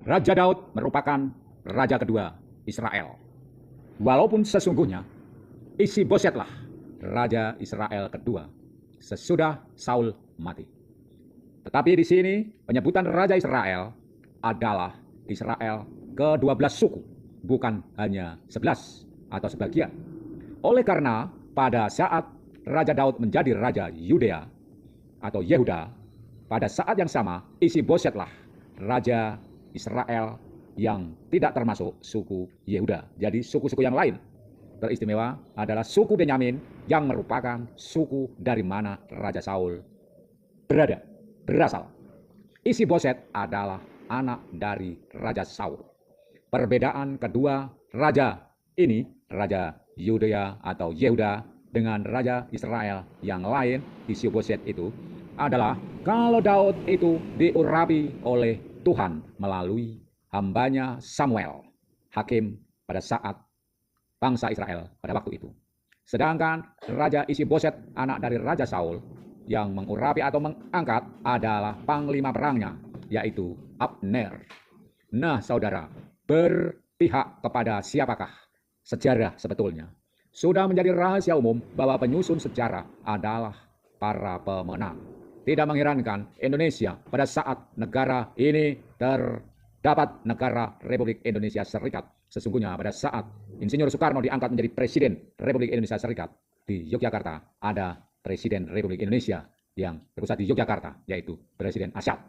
Raja Daud merupakan raja kedua Israel. Walaupun sesungguhnya Isi-Bosetlah raja Israel kedua sesudah Saul mati. Tetapi di sini penyebutan raja Israel adalah Israel ke-12 suku, bukan hanya 11 atau sebagian. Oleh karena pada saat Raja Daud menjadi raja Yudea atau Yehuda, pada saat yang sama Isi-Bosetlah raja Israel yang tidak termasuk suku Yehuda. Jadi suku-suku yang lain teristimewa adalah suku Benyamin yang merupakan suku dari mana Raja Saul berasal. Isi-Boset adalah anak dari Raja Saul. Perbedaan kedua raja ini, Raja Yudea atau Yehuda dengan Raja Israel yang lain, Isi-Boset itu adalah kalau Daud itu diurapi oleh Tuhan melalui hambanya Samuel, hakim pada saat bangsa Israel pada waktu itu. Sedangkan Raja Isi-Boset, anak dari Raja Saul, yang mengurapi atau mengangkat adalah panglima perangnya, yaitu Abner. Nah, saudara, berpihak kepada siapakah sejarah sebetulnya? Sudah menjadi rahasia umum bahwa penyusun sejarah adalah para pemenang. Tidak mengherankan Indonesia pada saat negara ini terdapat negara Republik Indonesia Serikat. Sesungguhnya pada saat Insinyur Soekarno diangkat menjadi Presiden Republik Indonesia Serikat, di Yogyakarta ada Presiden Republik Indonesia yang berpusat di Yogyakarta, yaitu Presiden Asyad.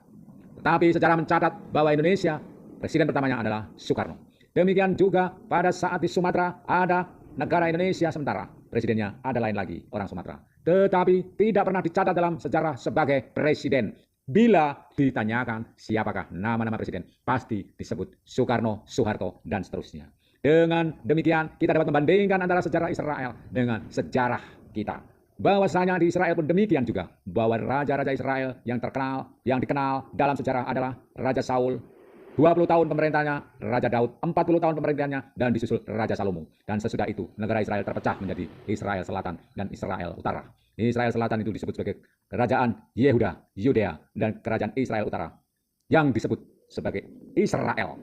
Tetapi sejarah mencatat bahwa Indonesia, presiden pertamanya adalah Soekarno. Demikian juga pada saat di Sumatera ada negara Indonesia sementara, presidennya ada lain lagi, orang Sumatera. Tetapi tidak pernah dicatat dalam sejarah sebagai presiden. Bila ditanyakan siapakah nama-nama presiden, pasti disebut Soekarno, Soeharto, dan seterusnya. Dengan demikian kita dapat membandingkan antara sejarah Israel dengan sejarah kita. Bahwasanya di Israel pun demikian juga, bahwa raja-raja Israel yang terkenal, yang dikenal dalam sejarah adalah Raja Saul, 20 tahun pemerintahnya, Raja Daud 40 tahun pemerintahnya, dan disusul Raja Salomo. Dan sesudah itu negara Israel terpecah menjadi Israel Selatan dan Israel Utara. Israel Selatan itu disebut sebagai kerajaan Yehuda, Yudea, dan kerajaan Israel Utara yang disebut sebagai Israel.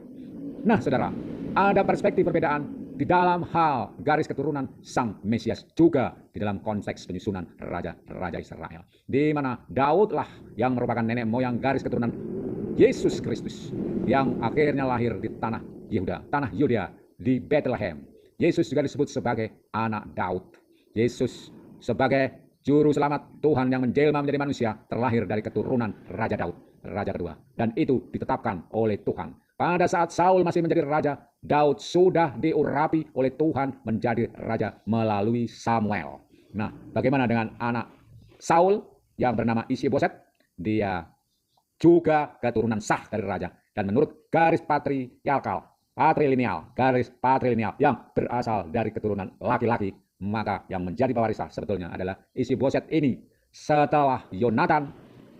Nah, saudara, ada perspektif perbedaan di dalam hal garis keturunan Sang Mesias juga di dalam konteks penyusunan raja-raja Israel. Di mana Daudlah yang merupakan nenek moyang garis keturunan Yesus Kristus yang akhirnya lahir di tanah Yehuda, tanah Yudea, di Bethlehem. Yesus juga disebut sebagai anak Daud. Yesus sebagai Juru Selamat Tuhan yang menjelma menjadi manusia terlahir dari keturunan Raja Daud, raja kedua. Dan itu ditetapkan oleh Tuhan. Pada saat Saul masih menjadi raja, Daud sudah diurapi oleh Tuhan menjadi raja melalui Samuel. Nah, bagaimana dengan anak Saul yang bernama Isi-Boset? Dia juga keturunan sah dari raja. Dan menurut garis patrilineal yang berasal dari keturunan laki-laki, maka yang menjadi pewarisah sebetulnya adalah Isi-Boset ini setelah Yonatan,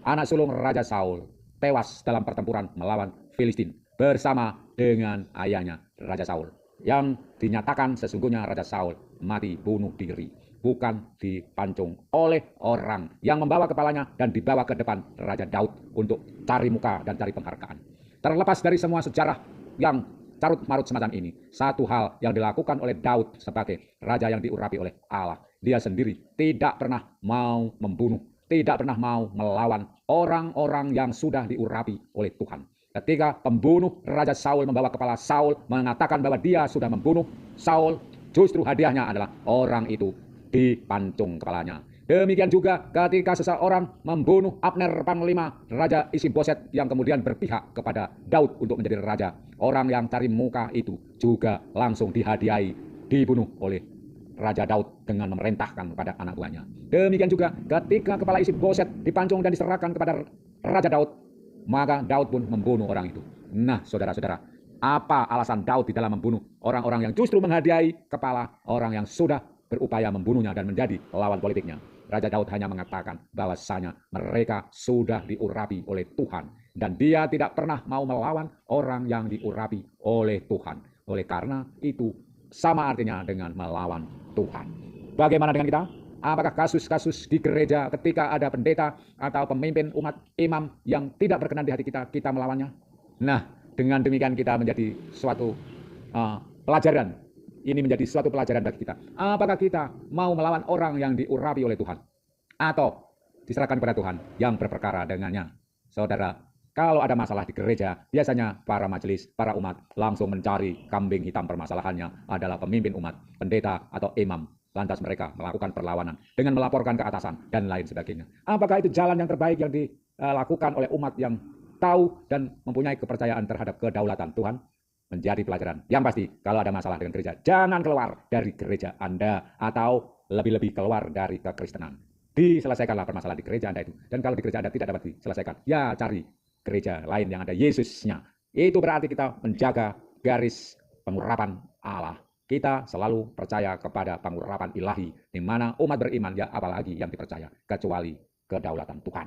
anak sulung Raja Saul, tewas dalam pertempuran melawan Filistin bersama dengan ayahnya Raja Saul, yang dinyatakan sesungguhnya Raja Saul mati bunuh diri, bukan dipancung oleh orang yang membawa kepalanya dan dibawa ke depan Raja Daud untuk cari muka dan cari penghargaan. Terlepas dari semua sejarah yang carut-marut semacam ini, satu hal yang dilakukan oleh Daud sebagai raja yang diurapi oleh Allah, dia sendiri tidak pernah mau membunuh, tidak pernah mau melawan orang-orang yang sudah diurapi oleh Tuhan. Ketika pembunuh Raja Saul membawa kepala Saul mengatakan bahwa dia sudah membunuh Saul, justru hadiahnya adalah orang itu dipancung kepalanya. Demikian juga ketika seseorang membunuh Abner panglima Raja Isi-Boset yang kemudian berpihak kepada Daud untuk menjadi raja, orang yang cari muka itu juga langsung dihadiahi, dibunuh oleh Raja Daud dengan memerintahkan kepada anak buahnya. Demikian juga ketika kepala Isi-Boset dipancung dan diserahkan kepada Raja Daud, maka Daud pun membunuh orang itu. Nah, saudara-saudara, apa alasan Daud di dalam membunuh orang-orang yang justru menghadiahi kepala orang yang sudah berupaya membunuhnya dan menjadi lawan politiknya? Raja Daud hanya mengatakan bahwasanya mereka sudah diurapi oleh Tuhan dan dia tidak pernah mau melawan orang yang diurapi oleh Tuhan. Oleh karena itu sama artinya dengan melawan Tuhan. Bagaimana dengan kita? Apakah kasus-kasus di gereja ketika ada pendeta atau pemimpin umat, imam yang tidak berkenan di hati kita, kita melawannya? Nah, Dengan demikian kita menjadi suatu pelajaran. Ini menjadi suatu pelajaran bagi kita. Apakah kita mau melawan orang yang diurapi oleh Tuhan, atau diserahkan kepada Tuhan yang berperkara dengannya? Saudara, kalau ada masalah di gereja, biasanya para majelis, para umat langsung mencari kambing hitam permasalahannya adalah pemimpin umat, pendeta atau imam. Lantas mereka melakukan perlawanan dengan melaporkan ke atasan dan lain sebagainya. Apakah itu jalan yang terbaik yang dilakukan oleh umat yang tahu dan mempunyai kepercayaan terhadap kedaulatan Tuhan? Menjadi pelajaran. Yang pasti, kalau ada masalah dengan gereja, jangan keluar dari gereja Anda, atau lebih-lebih keluar dari kekristenan. Diselesaikanlah permasalahan di gereja Anda itu. Dan kalau di gereja Anda tidak dapat diselesaikan, ya cari gereja lain yang ada Yesusnya. Itu berarti kita menjaga garis pengurapan Allah. Kita selalu percaya kepada pengurapan ilahi, di mana umat beriman, ya apalagi yang dipercaya, kecuali kedaulatan Tuhan.